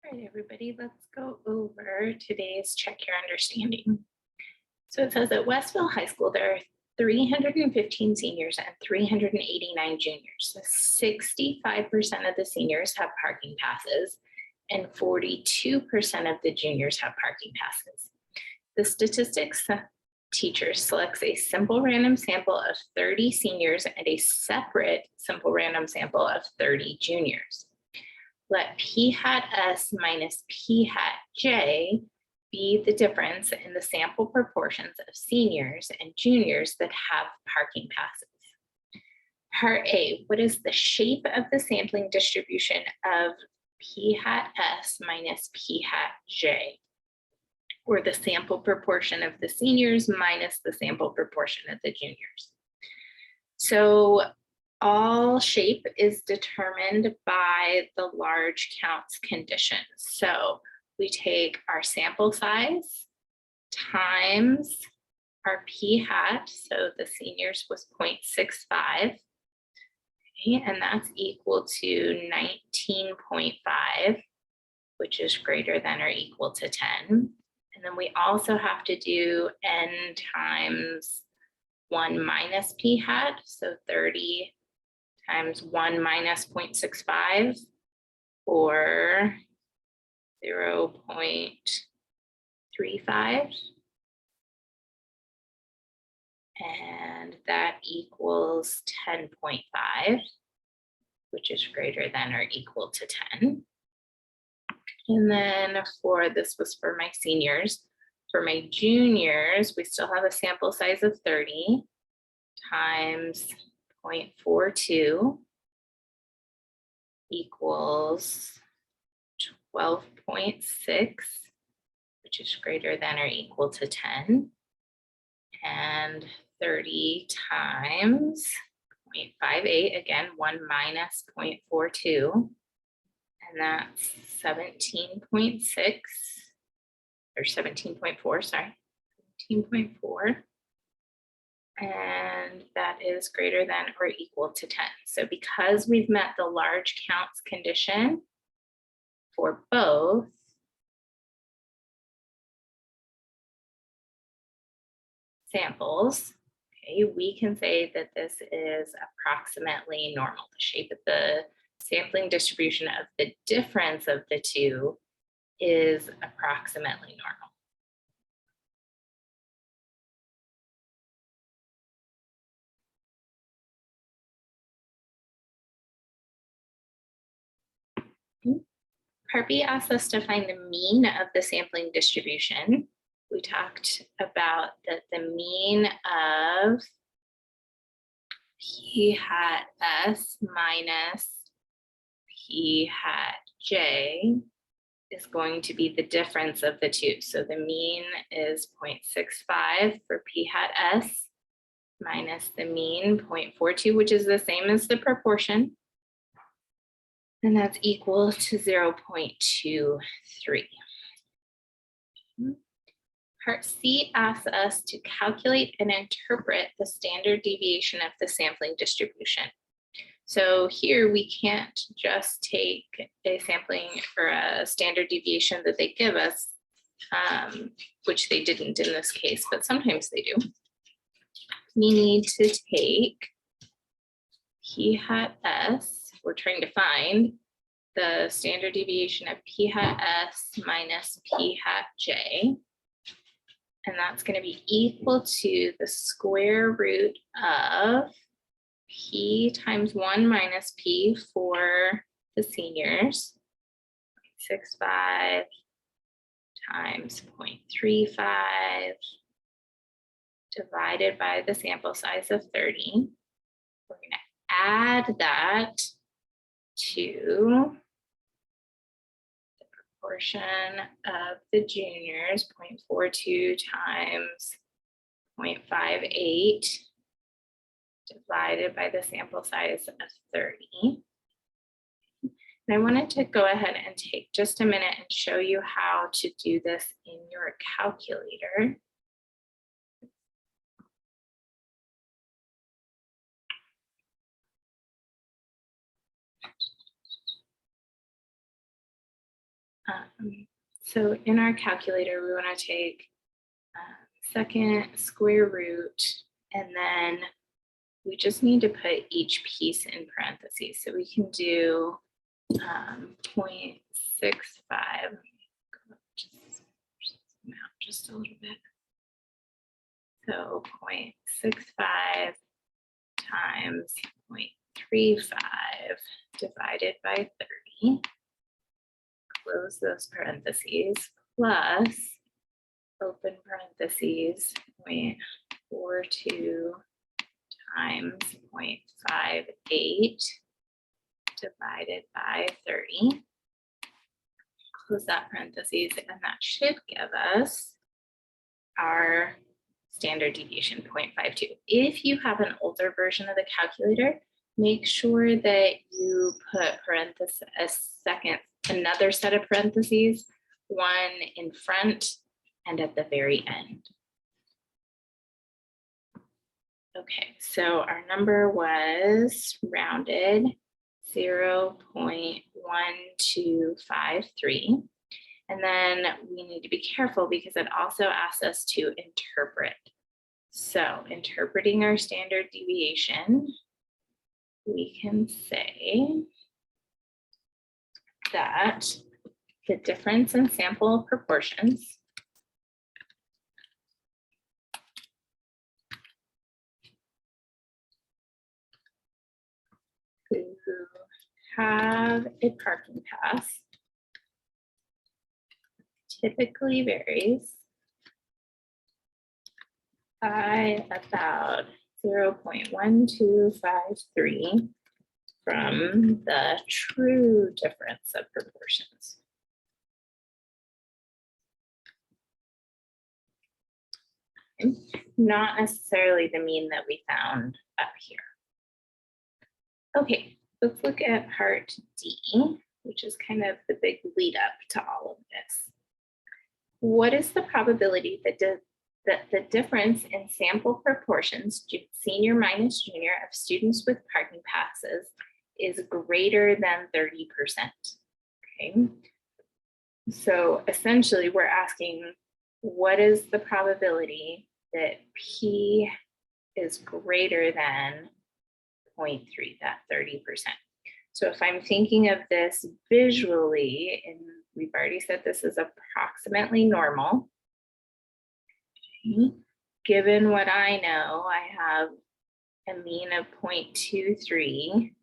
All right, everybody, let's go over today's Check Your Understanding. So it says at Westville High School, there are 315 seniors and 389 juniors. So 65% of the seniors have parking passes and 42% of the juniors have parking passes. The statistics teacher selects a simple random sample of 30 seniors and a separate simple random sample of 30 juniors. Let P hat S minus P hat J be the difference in the sample proportions of seniors and juniors that have parking passes. Part A, what is the shape of the sampling distribution of P hat S minus P hat J? Or the sample proportion of the seniors minus the sample proportion of the juniors. So all shape is determined by the large counts condition. So we take our sample size times our P hat, so the seniors was 0.65, okay, and that's equal to 19.5, which is greater than or equal to 10. And then we also have to do n times 1 minus P hat, so 30 times 1 minus 0.65, or 0.35. And that equals 10.5, which is greater than or equal to 10. And then this was for my seniors. For my juniors, we still have a sample size of 30 times 0.42 equals 12.6, which is greater than or equal to 10. And 30 times 0.58, again, 1 minus 0.42. And that's 17.6, or 17.4, sorry, 17.4. And that is greater than or equal to 10. So because we've met the large counts condition for both, samples, okay, we can say that this is approximately normal. The shape of the sampling distribution of the difference of the two is approximately normal. Part B asks us to find the mean of the sampling distribution. We talked about that the mean of P hat S minus P hat J is going to be the difference of the two. So the mean is 0.65 for P hat S minus the mean 0.42, which is the same as the proportion. And that's equal to 0.23. Part C asks us to calculate and interpret the standard deviation of the sampling distribution. So here we can't just take a sampling or a standard deviation that they give us, which they didn't in this case, but sometimes they do. We need to take P hat S. We're trying to find the standard deviation of P hat S minus P hat J. And that's going to be equal to the square root of P times 1 minus P for the seniors, 0.65 times 0.35 divided by the sample size of 30. We're going to add that to the proportion of the juniors, 0.42 times 0.58 divided by the sample size of 30. And I wanted to go ahead and take just a minute and show you how to do this in your calculator. So in our calculator, we want to take second square root, and then we just need to put each piece in parentheses. So we can do 0.65. Just a little bit. So 0.65 times 0.35 divided by 30. Close those parentheses, plus open parentheses 0.42 times 0.58 divided by 30. Close that parentheses, and that should give us our standard deviation 0.52. If you have an older version of the calculator, make sure that you put another set of parentheses, one in front and at the very end. Okay, so our number was rounded 0.1253. And then we need to be careful because it also asks us to interpret. So interpreting our standard deviation, we can say that the difference in sample proportions who have a parking pass typically varies by about 0.1253 from the true difference of proportions. Not necessarily the mean that we found up here. Okay, let's look at part D, which is kind of the big lead up to all of this. What is the probability that the difference in sample proportions, senior minus junior, of students with parking passes is greater than 30%? Okay, so essentially we're asking, what is the probability that P is greater than 0.3, that 30%? So if I'm thinking of this visually, and we've already said this is approximately normal. Okay. Given what I know, I have a mean of 0.23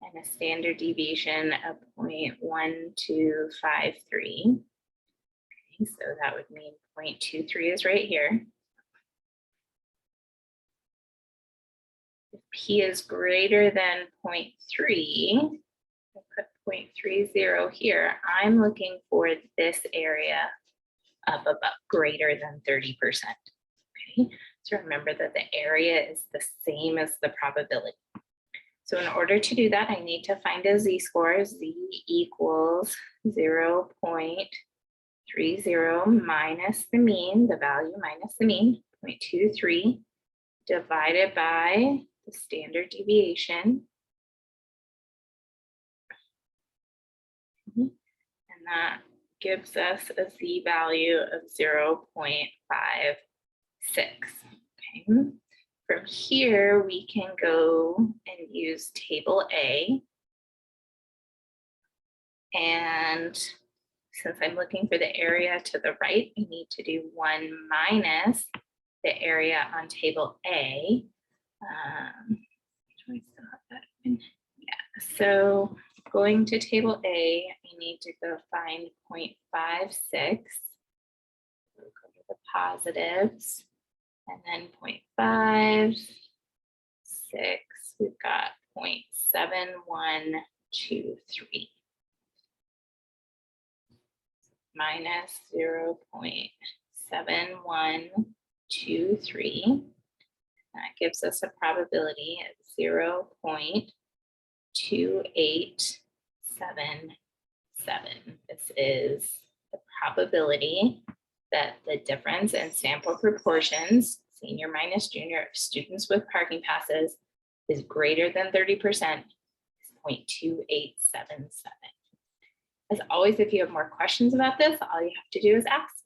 and a standard deviation of 0.1253. Okay, so that would mean 0.23 is right here. If P is greater than 0.3, I put 0.30 here, I'm looking for this area up above greater than 30%. Okay, so remember that the area is the same as the probability. So in order to do that, I need to find a z-score. Z equals 0.30 minus the mean, the value minus the mean, 0.23, divided by the standard deviation. And that gives us a z value of 0.56. Okay. From here, we can go and use table A. And since I'm looking for the area to the right, I need to do 1 minus the area on table A. Do I still have that in? Yeah, so going to table A, I need to go find 0.56. We'll go to the positives, and then 0.56, we've got 0.7123. Minus 0.7123. That gives us a probability of 0.2877. This is the probability that the difference in sample proportions, senior minus junior, of students with parking passes is greater than 30%, is 0.2877. As always, if you have more questions about this, all you have to do is ask.